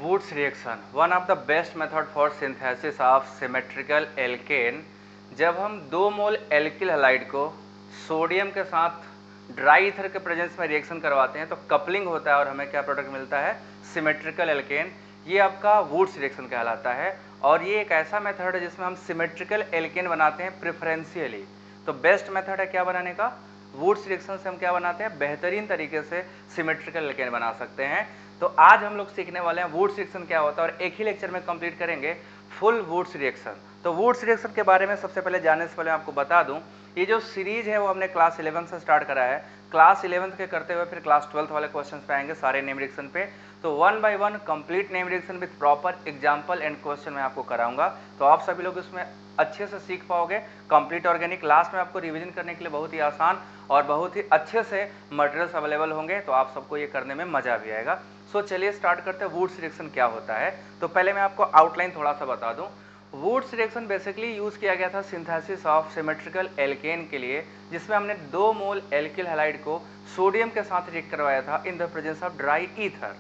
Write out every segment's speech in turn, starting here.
Woods reaction one of the best method for synthesis of symmetrical alkane. जब हम 2 mole alkyl halide को sodium के साथ dry ether के प्रेजेंस में रिएक्शन करवाते हैं तो कपलिंग होता है और हमें क्या प्रोडक्ट मिलता है, सिमेट्रिकल एल्केन। ये आपका वुड्स रिएक्शन कहलाता है और ये एक ऐसा मेथड है जिसमें हम सिमेट्रिकल एल्केन बनाते हैं प्रेफरेंशियली। तो बेस्ट मेथड है क्या बनाने का, वुड्स रिएक्शन से हम क्या बनाते हैं, बेहतरीन तरीके से सिमेट्रिकल एल्केन बना सकते हैं। तो आज हम लोग सीखने वाले हैं वुड्स रिएक्शन क्या होता है और एक ही लेक्चर में कंप्लीट करेंगे फुल वुड्स रिएक्शन। तो वुड्स रिएक्शन के बारे में सबसे पहले जानने से पहले आपको बता दूं, ये जो सीरीज है वो हमने क्लास 11 से स्टार्ट करा है। क्लास 11 के करते हुए फिर क्लास 12 वाले क्वेश्चंस पे आएंगे सारे नेम रिएक्शन पे। तो 1 by 1 complete name reaction with proper example and question मैं आपको कराऊंगा। तो आप सभी लोग इसमें अच्छे से सीख पाओगे। कंप्लीट ऑर्गेनिक लास्ट में आपको रिवीजन करने के लिए बहुत ही आसान और बहुत ही अच्छे से मटेरियल्स अवेलेबल होंगे, तो आप सबको ये करने में मजा भी आएगा। सो चलिए स्टार्ट करते हैं वुड्स रिएक्शन क्या होता है। तो पहले मैं आपको आउटलाइन थोड़ा सा बता दूं। वुड्स रिएक्शन बेसिकली यूज किया गया था सिंथेसिस ऑफ सिमेट्रिकल एल्केन के लिए, जिसमें हमने 2 मोल एल्किल हैलाइड को सोडियम के साथ रिएक्ट करवाया था in the presence of dry ether.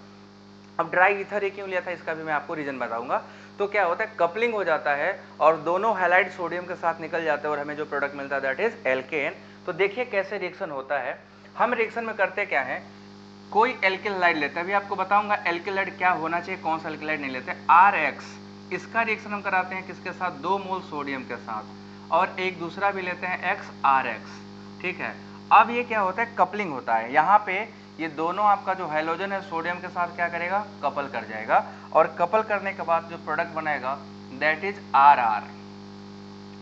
अब ड्राई ईथर ये क्यों लिया था इसका भी मैं आपको रीजन बताऊंगा। तो क्या होता है, कपलिंग हो जाता है और दोनों हैलाइड सोडियम के साथ निकल जाते हैं और हमें जो प्रोडक्ट मिलता है दैट इज एल्केन। तो देखिए कैसे रिएक्शन होता है। हम रिएक्शन में करते क्या है, कोई एल्किल हैलाइड लेते हैं, अभी आपको बताऊंगा एल्किल हैलाइड क्या होना चाहिए, कौन सा एल्किल हैलाइड नहीं लेते। RX इसका रिएक्शन हम कराते हैं किसके साथ, 2 मोल सोडियम के साथ, और एक दूसरा भी लेते हैं XRX, ठीक है। अब ये क्या होता है, कपलिंग होता है। यहाँ पे ये दोनों आपका जो हाइड्रोजन है सोडियम के साथ क्या करेगा, कपल कर जाएगा, और कपल करने के बाद जो प्रोडक्ट बनेगा that is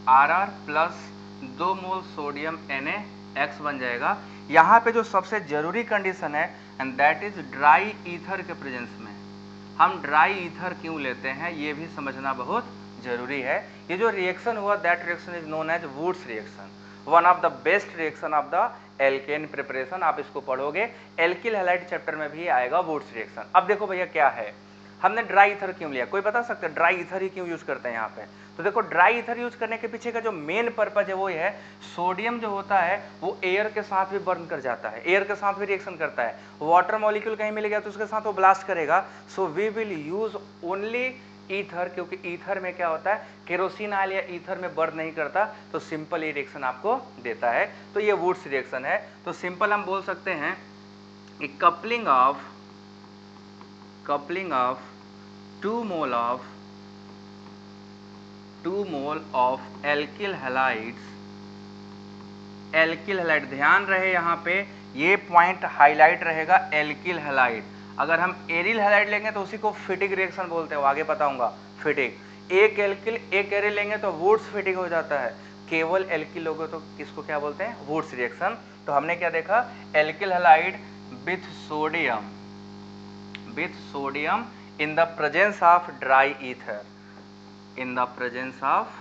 RR plus 2 mole sodium NaX बन जाएगा। यहाँ पे जो सबसे जरूरी कंडीशन है and that is dry ether के प्रेजेंस में हम ड्राई ईथर क्यों लेते हैं ये भी समझना बहुत जरूरी है। ये जो रिएक्शन हुआ that reaction is known as Wurtz reaction, one of the best reaction of the alkane preparation. आप इसको पढ़ोगे, एल्किल हैलाइड चैप्टर में भी आएगा वुड्स रिएक्शन। अब देखो भैया क्या है, हमने ड्राई ईथर क्यों लिया, कोई बता सकता है ड्राई ईथर ही क्यों यूज करते हैं यहाँ पे। तो देखो ड्राई ईथर यूज करने के पीछे का जो मेन पर्पज है वो ये है, सोडियम जो होता है वो एयर के साथ भी बर्न कर जाता है, एयर के साथ भी रिएक्शन करता है। वाटर मॉलिक्यूल कहीं मिल गया तो उसके साथ वो ब्लास्ट करेगा। So we will use only ether, क्योंकि ईथर में क्या होता है, केरोसिन ऑयल या ईथर में बर्न नहीं करता, तो सिंपल ये रिएक्शन आपको देता है। तो ये वुड्स रिएक्शन है। तो सिंपल हम बोल सकते हैं कि coupling of 2 mole of alkyl halides, alkyl halide, ध्यान रहे यहाँ पे ये पॉइंट हाईलाइट रहेगा, एल्किल हैलाइड। अगर हम एरिल हैलाइड लेंगे तो उसी को फिटिक रिएक्शन बोलते हैं, आगे बताऊंगा फिटिक। एक एल्किल एक एरिल लेंगे तो वुड्स फिटिक हो जाता है, केवल एल्किल लोगों तो किसको क्या बोलते हैं, वुड्स रिएक्शन। तो हमने क्या देखा, alkyl halide with sodium in the presence of dry ether, in the presence of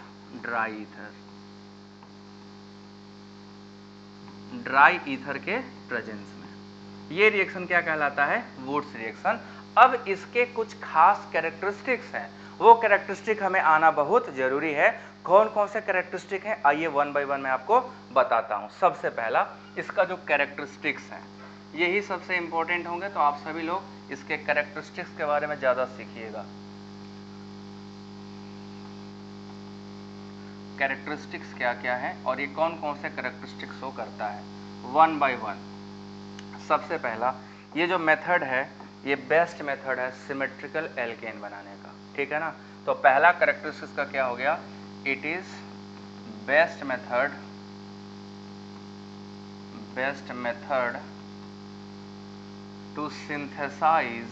dry ether, dry ether के प्रेजेंस में, ये रिएक्शन क्या कहलाता है, वुड्स रिएक्शन। अब इसके कुछ खास कैरेक्टरिस्टिक्स हैं, वो कैरेक्टरिस्टिक हमें आना बहुत जरूरी है। कौन कौन से कैरेक्टरिस्टिक हैं, आइए 1 बाय 1 मैं आपको बताता हूं। सबसे पहला इसका जो कैरेक्टरिस्टिक्स हैं यही सबसे इंपॉर्टेंट होंगे, तो आप सभी लोग इसके कैरेक्टरिस्टिक्स के बारे में ज्यादा सीखिएगा। कैरेक्टरिस्टिक्स क्या क्या है और ये कौन कौन से कैरेक्टरिस्टिक्स शो करता है, 1 बाय 1। सबसे पहला, ये जो मेथड है ये बेस्ट मेथड है सिमेट्रिकल एल्केन बनाने का, ठीक है ना। तो पहला कैरेक्टरिस्टिक्स का क्या हो गया, it is best method to synthesize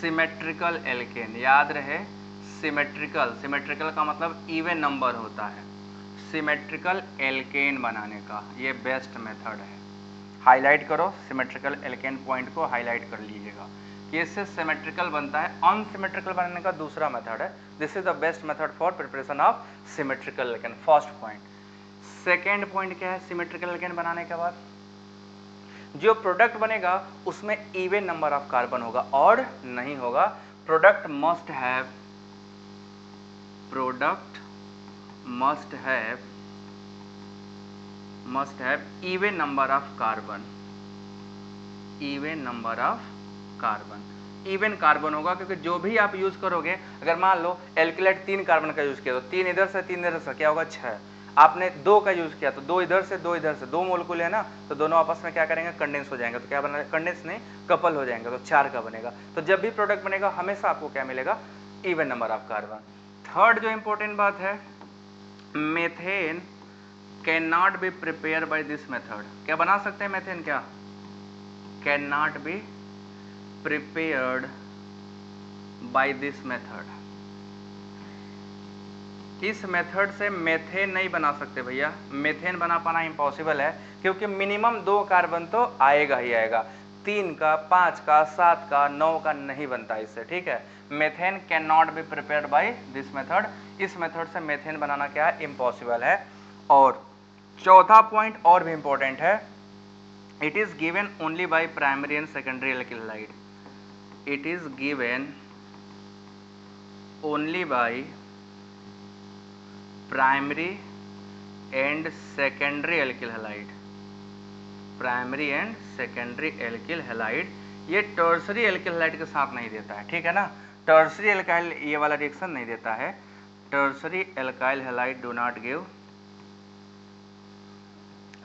symmetrical alkane. याद रहे सिमेट्रिकल का मतलब इवन नंबर होता है, सिमेट्रिकल एल्केन बनाने का ये बेस्ट मेथड है। हाईलाइट करो, सिमेट्रिकल एल्केन पॉइंट को हाईलाइट कर लीजिएगा कि इससे सिमेट्रिकल बनता है। अनसिमेट्रिकल बनाने का दूसरा मेथड है, this is the best method for preparation of symmetrical alkane, first point. Second point क्या है, सिमेट्रिकल एल्केन बनाने के बाद जो प्रोडक्ट बनेगा उसमें इवन नंबर ऑफ कार्बन होगा, ऑड नहीं होगा। Product must have even number of carbon, even number of carbon. Even carbon होगा क्योंकि जो भी आप यूज करोगे, अगर मान लो एल्किलाइट 3 कार्बन का यूज किया तो 3 इधर से 3 इधर से क्या होगा 6। आपने 2 का यूज किया तो 2 इधर से 2 इधर से, 2 मोलिक्यूल है ना, तो दोनों आपस में क्या करेंगे, कंडेंस हो जाएंगे। तो क्या बना, कंडेंस नहीं कपल हो जाएंगे, तो 4 का बनेगा। तो जब भी प्रोडक्ट बनेगा हमेशा आपको क्या मिलेगा, even number of carbon. Third जो इंपॉर्टेंट बात है, methane can not be prepare by this method. क्या बना सकते हैं मेथेन, क्या can not be prepared by this method. इस मेथड से मेथेन नहीं बना सकते भैया, मेथेन बना पाना इम्पॉसिबल है, क्योंकि मिनिमम 2 कार्बन तो आएगा ही आएगा, 3 का, 5 का, 7 का, 9 का नहीं बनता इससे, ठीक है। Methane can not be prepared by this method. इस मेथड से मेथेन बनाना क्या है, इम्पॉसिबल है। और चौथा पॉइंट और भी इंपॉर्टेंट है, it is given only by primary and secondary alkyl halide. It is given only by primary and secondary alkyl halide. Primary and secondary alkyl halide, ये टर्सरी एल्किल हैलाइड के साथ नहीं देता है, ठीक है ना। टर्सरी एल्काइल ये वाला रिएक्शन नहीं देता है। Tertiary alkyl halide do not give,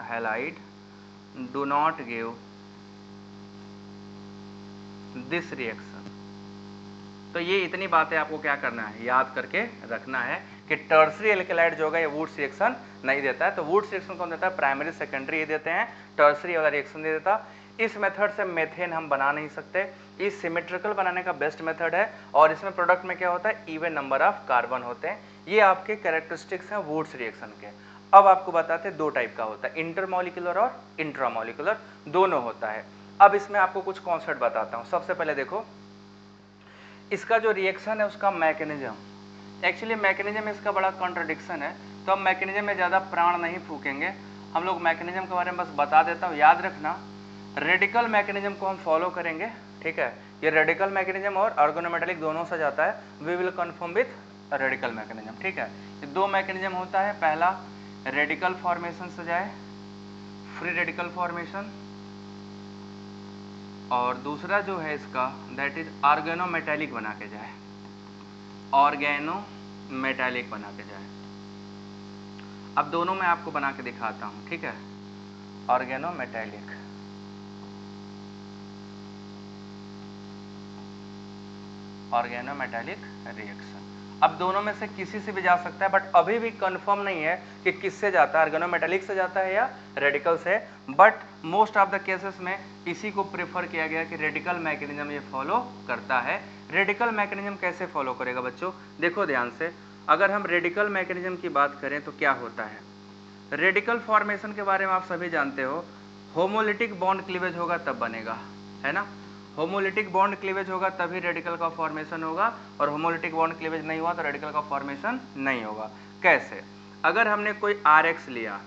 halide do not give this reaction. तो ये इतनी बातें आपको क्या करना है, याद करके रखना है कि टर्सरी एल्केलाइड जो होगा ये वुड्स रिएक्शन नहीं देता है। तो वुड्स रिएक्शन कौन देता है, प्राइमरी सेकेंडरी ये देते हैं, टर्सरी वाला रिएक्शन नहीं देता। इस मेथड से मेथेन हम बना नहीं सकते। ये सिमेट्रिकल बनाने का बेस्ट मेथड है, और इसमें प्रोडक्ट में क्या होता है, इवन नंबर ऑफ कार्बन होते हैं। ये आपके कैरेक्टरिस्टिक्स हैं वुड्स रिएक्शन के। अब आपको बताते हैं 2 टाइप का होता है, इंटरमोलिकुलर और इंट्रामोलिकुलर, दोनों होता है। अब इसमें आपको कुछ कॉन्सेप्ट बताता हूँ। सबसे पहले देखो, इसका जो रिएक्शन है उसका मैकेनिज्म, एक्चुअली मैकेनिज्म इसका बड़ा कॉन्ट्रडिक्शन है, तो हम मैकेनिज्म में ज़्यादा प्राण नहीं फूकेंगे, हम लोग मैकेनिज्म के बारे में बस बता देता हूँ। याद रखना, रेडिकल मैकेनिज्म को हम फॉलो करेंगे, ठीक है। ये रेडिकल मैकेनिज्म और ऑर्गेनोमेटेलिक दोनों से जाता है, we will confirm with radical mechanism, ठीक है। ये 2 मैकेनिज्म होता है, पहला रेडिकल फॉर्मेशन से जाए, फ्री रेडिकल फॉर्मेशन, और दूसरा जो है इसका दैट इज ऑर्गेनोमेटेलिक बना के जाए, ऑर्गेनोमेटेलिक बना के जाए। अब दोनों मैं आपको बना के दिखाता हूं, ठीक है। Organometallic, organometallic reaction. अब दोनों में से किसी से भी जा सकता है, बट अभी भी कंफर्म नहीं है कि किससे जाता है, ऑर्गेनोमेटेलिक से जाता है या रेडिकल से। But most of the cases में इसी को प्रेफर किया गया कि रेडिकल मैकेनिज्म ये फॉलो करता है। रेडिकल मैकेनिज्म कैसे फॉलो करेगा बच्चों, देखो ध्यान से। अगर हम रेडिकल मैकेनिज्म की बात करें तो क्या होता है, रेडिकल फॉर्मेशन के बारे में आप सभी जानते हो, होमोलिटिक बॉन्ड क्लीवेज होगा तब बनेगा, है ना। होमोलिटिक बॉन्ड क्लीवेज होगा तभी रेडिकल का फॉर्मेशन होगा, और होमोलिटिक बॉन्ड क्लीवेज नहीं हुआ तो रेडिकल का फॉर्मेशन नहीं होगा। कैसे, अगर हमने कोई RX लिया,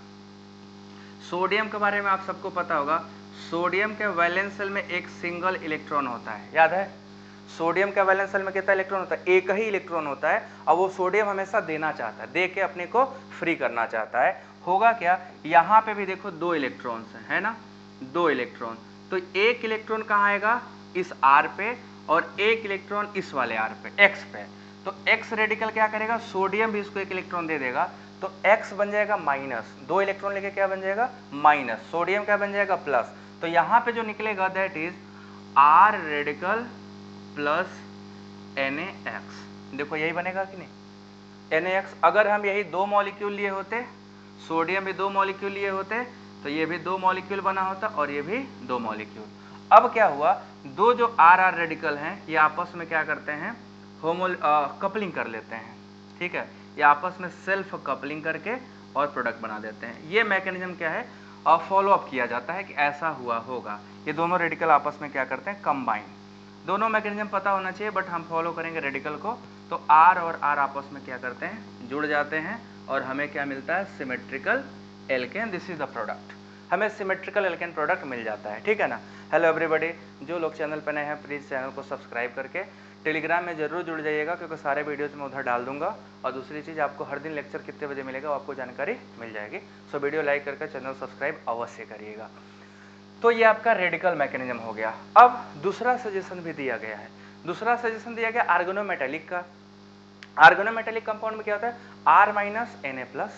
सोडियम के बारे में आप सबको पता होगा, सोडियम के वैलेंस शेल में एक सिंगल इलेक्ट्रॉन होता है, याद है। सोडियम का वैलेंस शेल में कितना इलेक्ट्रॉन होता है, एक ही इलेक्ट्रॉन होता है, और वो सोडियम हमेशा देना चाहता है, दे के अपने को फ्री करना चाहता है। होगा क्या, यहाँ पे भी देखो 2 इलेक्ट्रॉन्स है ना, 2 इलेक्ट्रॉन, तो एक इलेक्ट्रॉन कहाँ आएगा, इस R पे, और एक इलेक्ट्रॉन इस वाले R पे, X पे। तो X रेडिकल क्या करेगा, सोडियम भी इसको एक इलेक्ट्रॉन दे देगा, तो X बन जाएगा माइनस, 2 इलेक्ट्रॉन लेके क्या बन जाएगा, माइनस, सोडियम क्या बन जाएगा, प्लस। तो यहाँ पे जो निकलेगा that is R radical plus NaX। देखो यही बनेगा कि नहीं, NaX। अगर हम यही 2 मॉलिक्यूल लिए होते, सोडियम भी 2 मॉलिक्यूल लिए होते, तो ये भी 2 मॉलिक्यूल बना होता, और ये भी 2 मॉलिक्यूल। अब क्या हुआ, 2 जो R रेडिकल हैं ये आपस में क्या करते हैं, कपलिंग कर लेते हैं, ठीक है। ये आपस में सेल्फ कपलिंग करके और प्रोडक्ट बना देते हैं। ये मैकेनिज्म क्या है, फॉलो अप किया जाता है कि ऐसा हुआ होगा। ये दोनों रेडिकल आपस में क्या करते हैं, कंबाइन। दोनों मैकेनिज्म पता होना चाहिए, बट हम फॉलो करेंगे रेडिकल को। तो R और R आपस में क्या करते हैं, जुड़ जाते हैं, और हमें क्या मिलता है, symmetrical alkane. This is the product, हमें सिमेट्रिकल एल्केन प्रोडक्ट मिल जाता है, ठीक है ना। हेलो एवरीबॉडी, जो लोग चैनल पर नए हैं प्लीज़ चैनल को सब्सक्राइब करके टेलीग्राम में जरूर जुड़ जाइएगा, क्योंकि सारे वीडियोस मैं उधर डाल दूंगा। और दूसरी चीज़, आपको हर दिन लेक्चर कितने बजे मिलेगा वो आपको जानकारी मिल जाएगी। सो वीडियो लाइक करके चैनल सब्सक्राइब अवश्य करिएगा। तो ये आपका रेडिकल मैकेनिज्म हो गया। अब दूसरा सजेशन भी दिया गया है, दूसरा सजेशन दिया गया आर्गेनोमेटेलिक का। आर्गेनोमेटेलिक कंपाउंड में क्या होता है, R minus Na plus,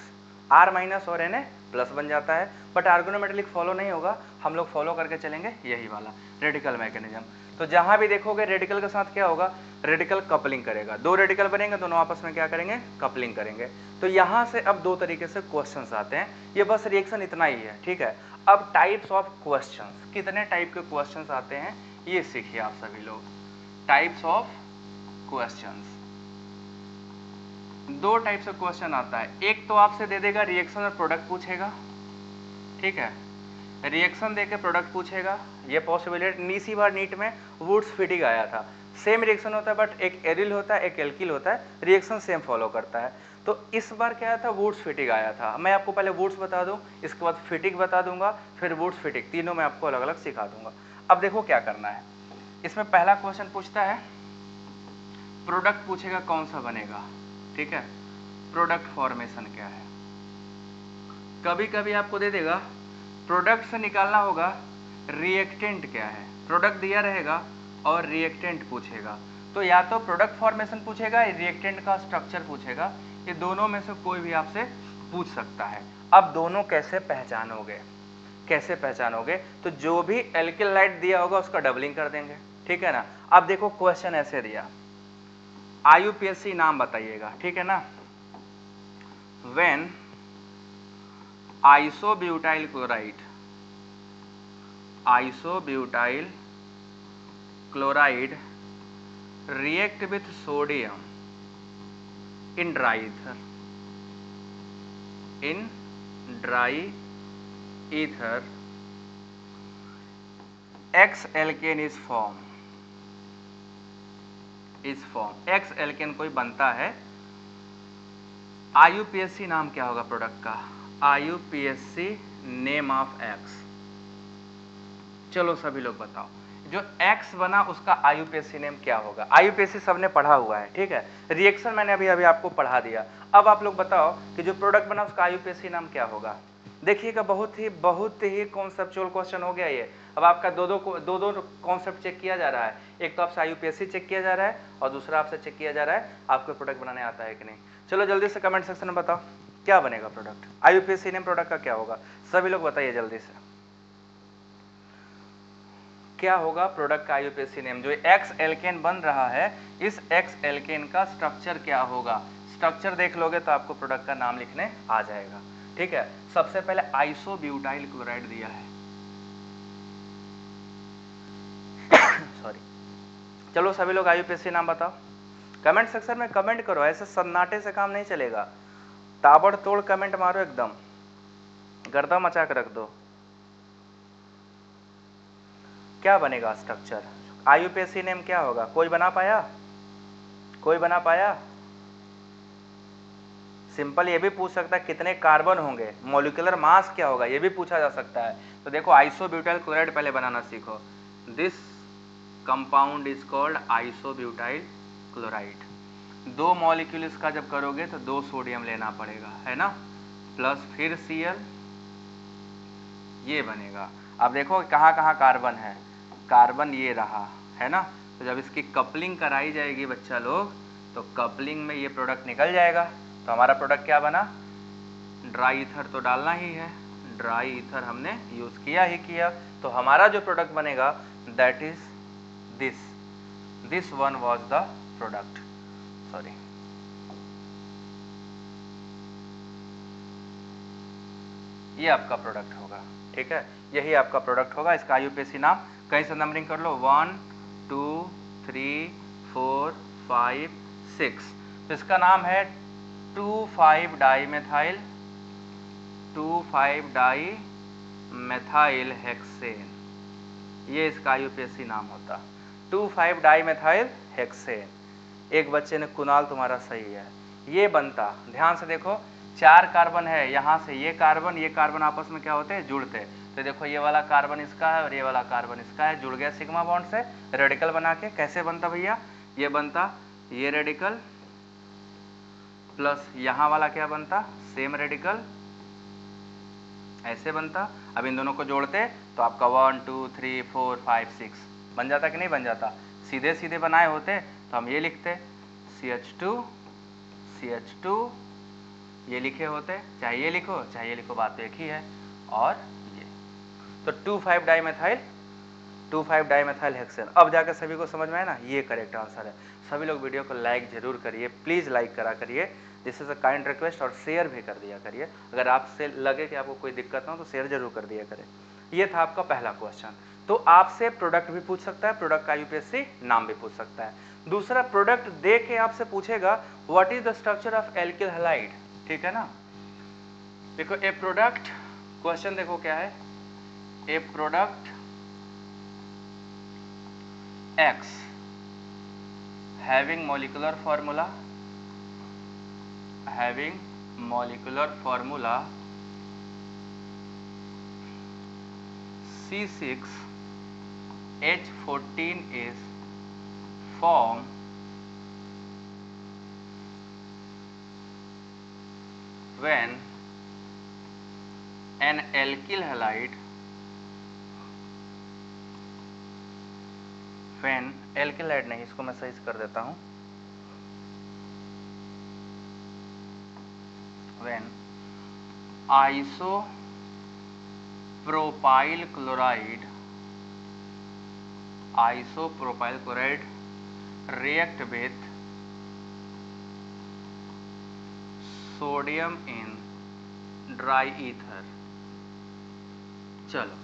R minus और Na प्लस बन जाता है, बट आर्गेनोमेटेलिक फॉलो नहीं होगा, हम लोग फॉलो करके चलेंगे यही वाला रेडिकल मैकेनिज्म। तो जहां भी देखोगे रेडिकल के साथ क्या होगा, रेडिकल कपलिंग करेगा, दो रेडिकल बनेंगे, दोनों आपस में क्या करेंगे, कपलिंग करेंगे। तो यहां से अब दो तरीके से क्वेश्चंस आते हैं, ये बस रिएक्शन इतना ही है, ठीक है। अब टाइप्स ऑफ क्वेश्चंस, कितने टाइप के क्वेश्चंस आते हैं ये सीखिए आप सभी लोग। टाइप्स ऑफ क्वेश्चंस, दो टाइप से क्वेश्चन आता है, एक तो आपसे दे देगा रिएक्शन और प्रोडक्ट पूछेगा, ठीक है, रिएक्शन देके प्रोडक्ट पूछेगा, ये पॉसिबिलिटी। इसी बार नीट में वुड्स फिटिंग आया था, सेम रिएक्शन होता है बट एक एरिल होता है एक एल्किल होता है, रिएक्शन सेम फॉलो करता है। तो इस बार क्या था, वुड्स फिटिंग आया था। मैं आपको पहले वुड्स बता दूं, इसके बाद फिटिंग बता दूंगा, फिर वुड्स फिटिंग, तीनों मैं आपको अलग अलग सिखा दूंगा। अब देखो क्या करना है, इसमें पहला क्वेश्चन पूछता है प्रोडक्ट पूछेगा कौन सा बनेगा, ठीक है, प्रोडक्ट फॉर्मेशन क्या है। कभी कभी आपको दे देगा प्रोडक्ट से निकालना होगा रिएक्टेंट क्या है, प्रोडक्ट दिया रहेगा और रिएक्टेंट पूछेगा, तो या तो प्रोडक्ट फॉर्मेशन पूछेगा या रिएक्टेंट का स्ट्रक्चर पूछेगा, ये दोनों में से कोई भी आपसे पूछ सकता है। अब दोनों कैसे पहचानोगे, कैसे पहचानोगे, तो जो भी एल्किल हाइड्राइड दिया होगा उसका डबलिंग कर देंगे, ठीक है ना। अब देखो क्वेश्चन ऐसे दिया, IUPAC नाम बताइएगा, ठीक है ना। When isobutyl chloride react with sodium in dry ether, X alkane is formed, X alkane कोई बनता है, IUPAC नाम क्या होगा प्रोडक्ट का, IUPAC नेम ऑफ X। चलो सभी लोग बताओ, जो X बना उसका IUPAC नेम क्या होगा। IUPAC सबने पढ़ा हुआ है, ठीक है, रिएक्शन मैंने अभी अभी आपको पढ़ा दिया। अब आप लोग बताओ कि जो प्रोडक्ट बना उसका IUPAC नाम क्या होगा। देखिएगा बहुत ही कॉन्सेप्चुअल क्वेश्चन हो गया ये। अब आपका दो दो कॉन्सेप्ट चेक किया जा रहा है, एक तो आपसे IUPAC चेक किया जा रहा है और दूसरा आपसे चेक किया जा रहा है आपको प्रोडक्ट बनाने आता है कि नहीं। चलो जल्दी से कमेंट सेक्शन में बताओ क्या बनेगा प्रोडक्ट, IUPAC नेम प्रोडक्ट का क्या होगा, सभी लोग बताइए जल्दी से क्या होगा प्रोडक्ट का IUPAC नेम। जो X एल्केन बन रहा है, इस X एल्केन का स्ट्रक्चर क्या होगा, स्ट्रक्चर देख लोगे तो आपको प्रोडक्ट का नाम लिखने आ जाएगा, ठीक है। सबसे पहले आइसोब्यूटाइल क्लोराइड दिया है सॉरी। चलो सभी लोग IUPAC नाम बताओ, कमेंट सेक्शन में कमेंट करो, ऐसे सन्नाटे से काम नहीं चलेगा, ताबड़तोड़ कमेंट मारो, एकदम गर्दा मचा के रख दो। क्या बनेगा स्ट्रक्चर, IUPAC नेम क्या होगा, कोई बना पाया, कोई बना पाया। सिंपल ये भी पूछ सकता है कितने कार्बन होंगे, मॉलिक्यूलर मास क्या होगा, ये भी पूछा जा सकता है। तो देखो आइसोब्यूटाइल क्लोराइड पहले बनाना सीखो, this compound is called isobutyl chloride. दो मॉलिक्यूल इसका जब करोगे तो 2 सोडियम लेना पड़ेगा, है ना, प्लस फिर Cl, ये बनेगा। अब देखो कहाँ कहाँ कार्बन है, कार्बन ये रहा, है ना। तो जब इसकी कपलिंग कराई जाएगी बच्चा लोग, तो कपलिंग में ये प्रोडक्ट निकल जाएगा। तो हमारा प्रोडक्ट क्या बना, ड्राई ईथर तो डालना ही है, ड्राई ईथर हमने यूज किया ही किया। तो हमारा जो प्रोडक्ट बनेगा that is this one was the product, sorry, ये आपका प्रोडक्ट होगा, ठीक है, यही आपका प्रोडक्ट होगा। इसका IUPAC नाम कहीं से नंबरिंग कर लो, 1 2 3 4 5 6। तो इसका नाम है 2,5-डाई हेक्सेन, ये इसका IUPAC नाम होता, 2,5-डाई हेक्सेन। एक बच्चे ने, कुणाल तुम्हारा सही है, ये बनता, ध्यान से देखो 4 कार्बन है, यहाँ से ये कार्बन आपस में क्या होते हैं, जुड़ते हैं। तो देखो ये वाला कार्बन इसका है और ये वाला कार्बन इसका है, जुड़ गया सिग्मा बॉन्ड से, रेडिकल बना के। कैसे बनता भैया, ये बनता, ये रेडिकल प्लस यहाँ वाला क्या बनता, सेम रेडिकल, ऐसे बनता। अब इन दोनों को जोड़ते तो आपका 1 2 3 4 5 6 बन जाता कि नहीं बन जाता। सीधे सीधे बनाए होते तो हम ये लिखते CH2 CH2, ये लिखे होते, चाहे ये लिखो चाहे ये लिखो, बात तो एक ही है। और ये तो 2,5 डाइमेथाइल हेक्सेन। अब जाकर सभी को समझ में आया ना, ये करेक्ट आंसर है। सभी लोग वीडियो को लाइक जरूर करिए, प्लीज़ लाइक करा करिए, this is a kind request, और शेयर भी कर दिया करिए। अगर आपसे लगे कि आपको कोई दिक्कत ना हो तो शेयर जरूर कर दिया करें। ये था आपका पहला क्वेश्चन। तो आपसे प्रोडक्ट भी पूछ सकता है, प्रोडक्ट का यूपीएससी नाम भी पूछ सकता है। दूसरा, प्रोडक्ट दे के आपसे पूछेगा what is the structure of alkyl halide, ठीक है ना। देखो ए प्रोडक्ट, क्वेश्चन देखो क्या है, ए product X having molecular formula C6H14 is formed when an alkyl halide नहीं, इसको मैं सही कर देता हूं, when isopropyl chloride react with sodium in dry ether। चलो,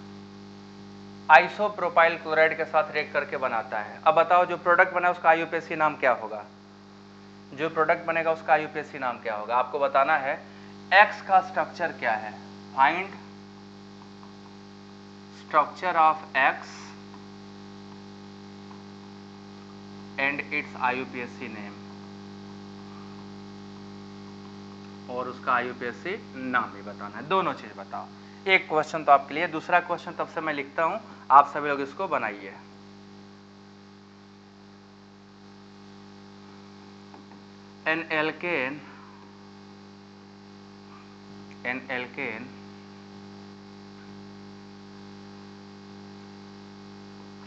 आइसोप्रोपाइल क्लोराइड के साथ रिएक्ट करके बनाता है। अब बताओ जो प्रोडक्ट बना उसका आईयूपीएसी नाम क्या होगा, जो प्रोडक्ट बनेगा उसका आईयूपीएसी नाम क्या होगा, आपको बताना है। एक्स का स्ट्रक्चर क्या है, find structure of x and it's IUPAC name, और उसका आईयूपीएसी नाम भी बताना है। दोनों चीज बताओ। एक क्वेश्चन तो आपके लिए, दूसरा क्वेश्चन तब से मैं लिखता हूं, आप सभी लोग इसको बनाइए। An alkane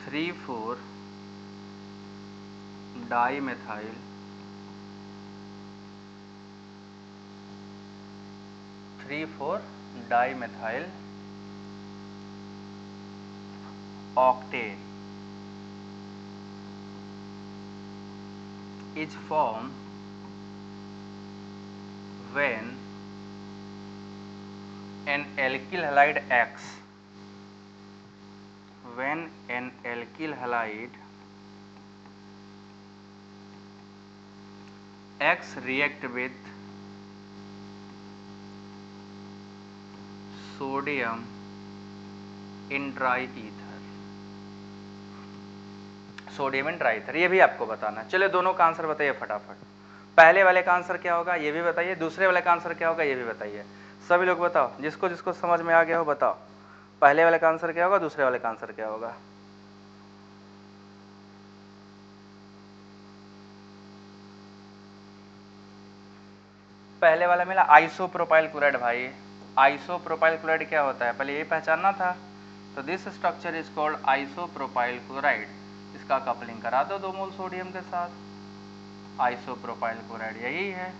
3,4 dimethyl octane is formed when an alkyl halide X react with sodium in dry ether। Sodium in dry ether, ये भी आपको बताना है। चलिए दोनों का आंसर बताइए फटाफट। पहले वाले का आंसर क्या होगा ये भी बताइए, दूसरे वाले का आंसर क्या होगा ये भी बताइए। सभी लोग बताओ, जिसको जिसको समझ में आ गया हो बताओ, पहले वाले का आंसर क्या होगा, दूसरे वाले का आंसर क्या होगा। पहले वाला मिला आइसोप्रोपाइल क्लोराइड। भाई आइसोप्रोपाइल क्लोराइड क्या होता है, पहले ये पहचानना था। तो this structure is called isopropyl chloride. इसका कपलिंग करा दो 2 मोल सोडियम के साथ, आइसोप्रोपाइल क्लोराइड यही है,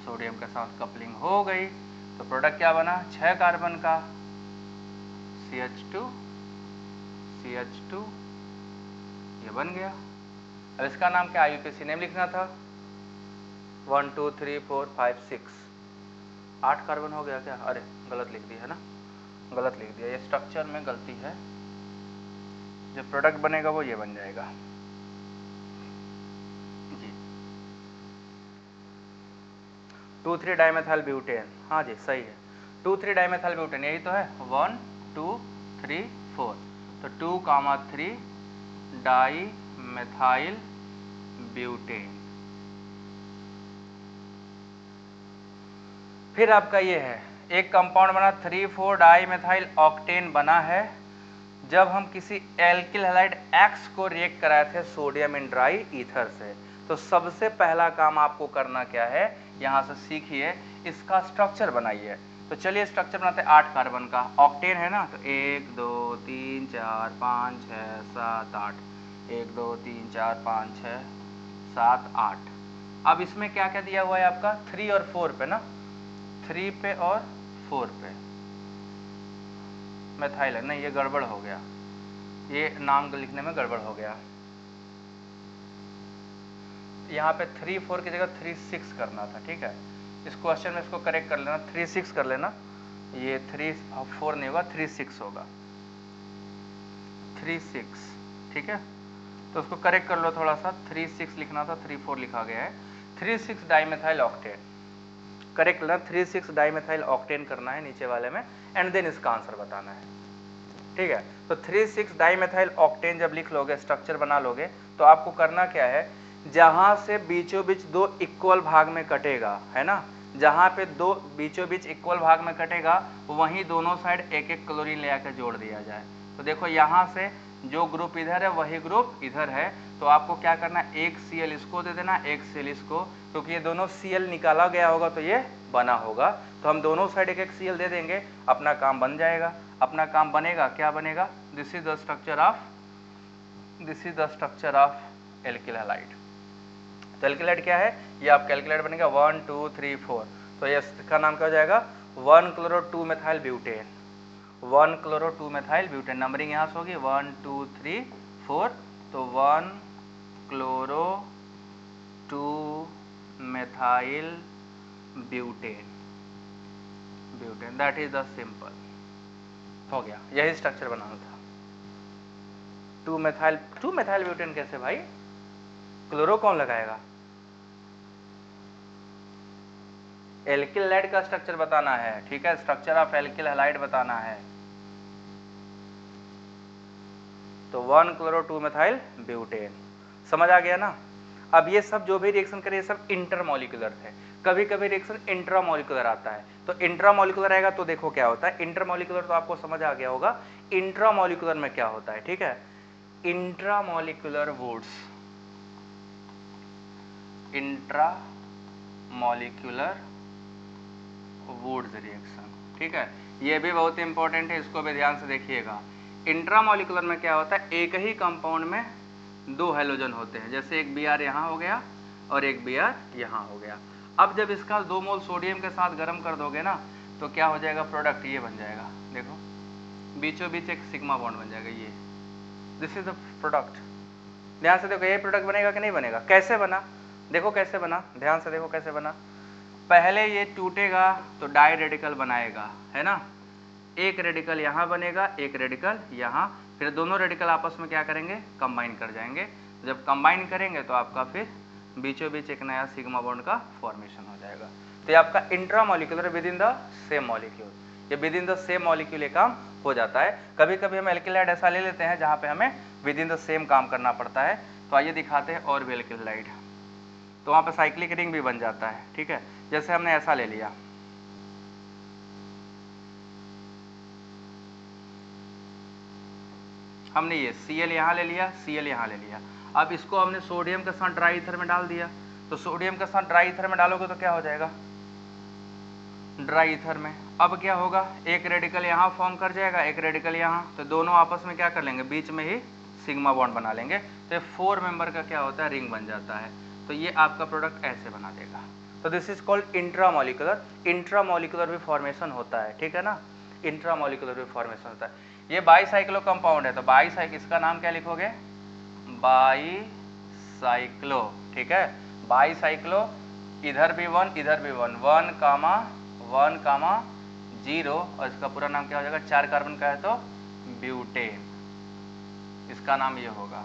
सोडियम के साथ कपलिंग हो गई तो प्रोडक्ट क्या बना, 6 कार्बन का CH2 ये बन गया। अब इसका नाम क्या आईयूपीएसी नेम लिखना था, 1 2 3 4 5 6 8 कार्बन हो गया क्या, अरे गलत लिख दिया है ना, गलत लिख दिया, ये स्ट्रक्चर में गलती है, जो प्रोडक्ट बनेगा वो ये बन जाएगा जी। 2,3 डाइमेथाइल ब्यूटेन, हाँ जी सही है, 2,3 डाइमेथाइल ब्यूटेन यही तो है, 1 2 3 4, तो 2,3 डाइमेथाइल ब्यूटेन। फिर आपका ये है, एक कंपाउंड बना 3,4 डाइमेथाइल ऑक्टेन बना है जब हम किसी एल्किल हैलाइड X को रिएक्ट कराए थे सोडियम इन ड्राई ईथर से। तो सबसे पहला काम आपको करना क्या है, यहाँ से सीखिए, इसका स्ट्रक्चर बनाइए। तो चलिए स्ट्रक्चर बनाते हैं 8 कार्बन का, ऑक्टेन है ना, तो 1 2 3 4 5 6 7 8, 1 2 3 4 5 6 7 8। अब इसमें क्या क्या दिया हुआ है आपका, 3 और 4 पे ना, 3 पे और 4 पे मेथाइल है, नहीं ये गड़बड़ हो गया, ये नाम लिखने में गड़बड़ हो गया, यहाँ पे 3 4 की जगह 3 6 करना था, ठीक है। इस क्वेश्चन में इसको करेक्ट कर लेना, 3 6 कर लेना, ये 3 4 नहीं होगा, 3 6 होगा, 3 6, ठीक है। तो उसको करेक्ट कर लो थोड़ा सा, 3 6 लिखना था, 3 4 लिखा गया है। 3 6 डाइमेथाइल ऑक्टेन, करेक्ट करना, 3 6 डाइमेथाइल ऑक्टेन करना है नीचे वाले में, एंड देन इसका आंसर बताना है, ठीक है। तो 3 6 डाइमेथाइल ऑक्टेन जब लिख लोगे, स्ट्रक्चर बना लोगे, तो आपको करना क्या है, जहां से बीचों बीच दो इक्वल भाग में कटेगा, है ना, जहां पे दो बीचों बीच इक्वल भाग में कटेगा, वहीं दोनों साइड एक एक क्लोरीन ले आकर जोड़ दिया जाए। तो देखो यहाँ से जो ग्रुप इधर है वही ग्रुप इधर है, तो आपको क्या करना है, एक Cl इसको दे देना, एक Cl इसको, क्योंकि ये दोनों Cl निकाला गया होगा तो ये बना होगा, तो हम दोनों साइड एक एक Cl दे देंगे, अपना काम बन जाएगा। अपना काम बनेगा, क्या बनेगा, this is the structure of alkyl halide. तो एल्किल हैलाइड क्या है, ये आप कैलकुलेट बनेगा 1 2 3 4, तो ये इसका नाम क्या हो जाएगा, 1 chloro 2 methyl butane, 1 chloro 2 methyl butane. Numbering यहाँ से होगी 1 2 3 4, तो 1 chloro 2 methyl butane, that is the simple, हो गया, यही स्ट्रक्चर बनाना था। 2 मेथाइल ब्यूटेन कैसे भाई, क्लोरो कौन लगाएगा, एल्किल हैलाइड का स्ट्रक्चर बताना है, ठीक है, स्ट्रक्चर ऑफ एल्किल हैलाइड बताना है। तो 1 क्लोरो 2 मेथाइल ब्यूटेन, समझ आ गया ना। अब ये सब जो भी रिएक्शन करे ये सब इंटरमॉलिक्यूलर थे, कभी कभी रिएक्शन इंट्रामॉलिक्यूलर आता है, तो इंट्रामॉलिक्यूलर आएगा तो देखो क्या होता है, इंटरमॉलिक्यूलर तो आपको समझ आ गया होगा, इंट्रामॉलिक्यूलर में क्या होता है, ठीक है। Intramolecular Wurtz, intramolecular Wurtz reaction, ठीक है, ये भी बहुत इंपॉर्टेंट है, इसको भी ध्यान से देखिएगा। इंट्रामॉलिक्यूलर में क्या होता है, एक ही कंपाउंड में दो हैलोजन होते हैं, जैसे एक Br यहाँ हो गया और एक Br यहाँ हो गया। अब जब इसका 2 मोल सोडियम के साथ गर्म कर दोगे ना, तो क्या हो जाएगा, प्रोडक्ट ये बन जाएगा, देखो बीचों बीच एक सिग्मा बॉन्ड बन जाएगा, ये दिस इज द प्रोडक्ट। ध्यान से देखो, ये प्रोडक्ट बनेगा कि नहीं बनेगा, कैसे बना, देखो कैसे बना, ध्यान से देखो कैसे बना। पहले ये टूटेगा तो डाई रेडिकल बनाएगा, है ना, एक रेडिकल यहाँ बनेगा, एक रेडिकल यहाँ, फिर दोनों रेडिकल आपस में क्या करेंगे, कंबाइन कर जाएंगे। जब कंबाइन करेंगे तो आपका फिर बीचों बीच एक नया सिग्मा बॉन्ड का फॉर्मेशन हो जाएगा। तो ये आपका intramolecular within the same molecule, ये within the same molecule ये काम हो जाता है। कभी कभी हम एल्किल हैलाइड ऐसा ले लेते हैं जहाँ पे हमें विद इन द सेम काम करना पड़ता है, तो आइए दिखाते हैं और भी एल्किल हैलाइड, तो वहाँ पे साइक्लिक रिंग भी बन जाता है, ठीक है। जैसे हमने ऐसा ले लिया, हमने ये Cl यहाँ ले लिया, Cl यहाँ ले लिया, अब इसको हमने सोडियम के साथ ड्राई ईथर में डाल दिया, तो सोडियम के साथ ड्राई ईथर में डालोगे तो क्या हो जाएगा, ड्राई ईथर में अब क्या होगा, एक रेडिकल यहाँ फॉर्म कर जाएगा, एक रेडिकल यहाँ, तो दोनों आपस में क्या कर लेंगे, बीच में ही सिग्मा बॉन्ड बना लेंगे, तो 4 मेंबर का क्या होता है, रिंग बन जाता है। तो ये आपका प्रोडक्ट ऐसे बना देगा। तो this is called intramolecular, intramolecular भी फॉर्मेशन होता है, ठीक है ना, इंट्रामॉलिक्यूलर भी फॉर्मेशन होता है। ये बाईसाइक्लो कंपाउंड है, तो बाईसाइक्लो, इसका नाम क्या लिखोगे, बाईसाइक्लो, ठीक है, बाईसाइक्लो, इधर भी 1 इधर भी 1 1 कामा 0, और इसका पूरा नाम क्या हो जाएगा, 4 कार्बन का है तो ब्यूटेन, इसका नाम ये होगा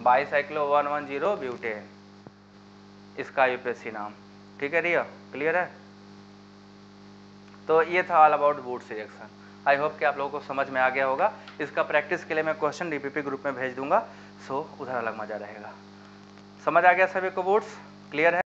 बाईसाइक्लो 110 ब्यूटेन, इसका यूपीएससी नाम, ठीक है रिया, क्लियर है। तो ये था all about Wurtz reaction. I hope कि आप लोगों को समझ में आ गया होगा। इसका प्रैक्टिस के लिए मैं क्वेश्चन डीपीपी ग्रुप में भेज दूंगा, सो उधर अलग मजा रहेगा। समझ आ गया सभी को, वुड्स क्लियर है।